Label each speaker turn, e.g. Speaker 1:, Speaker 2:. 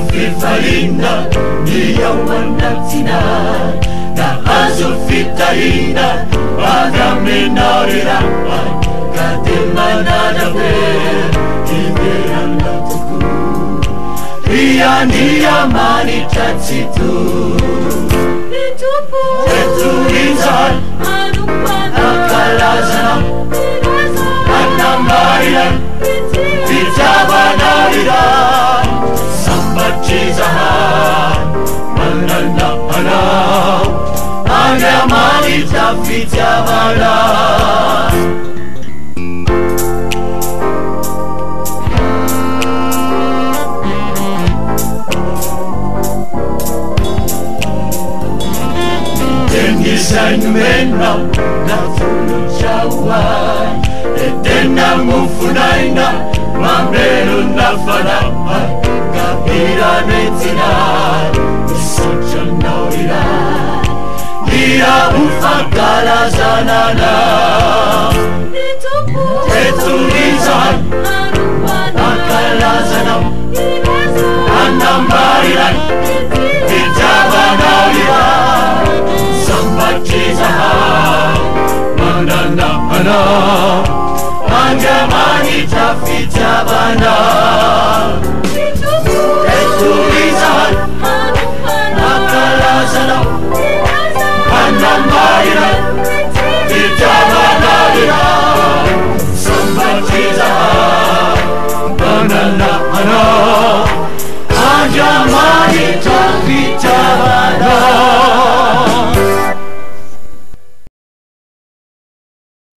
Speaker 1: Fifarina niyawannatina na azo fitarina Pagamenarira Kademanadabe Imeranatuku Iyani tatsitu Etu izan Akalazanam Anamariran Vitavanariran Sambachizahan Mananapanaw Anyamanita Vitavanan Dengisan menam Natulog siyawan Edenangufunay na Mameron na fanapan Kapiran etinan Isang siyang nauriran Dia ufagkalazanana Etulisan Akalazanam Anambariran Vitavanariran Sambachizahan Mananapanam Anyamanita Vitavanan Etulisan Akalazanam Anambariran Vitavanariran Sambachizahan Mananapanam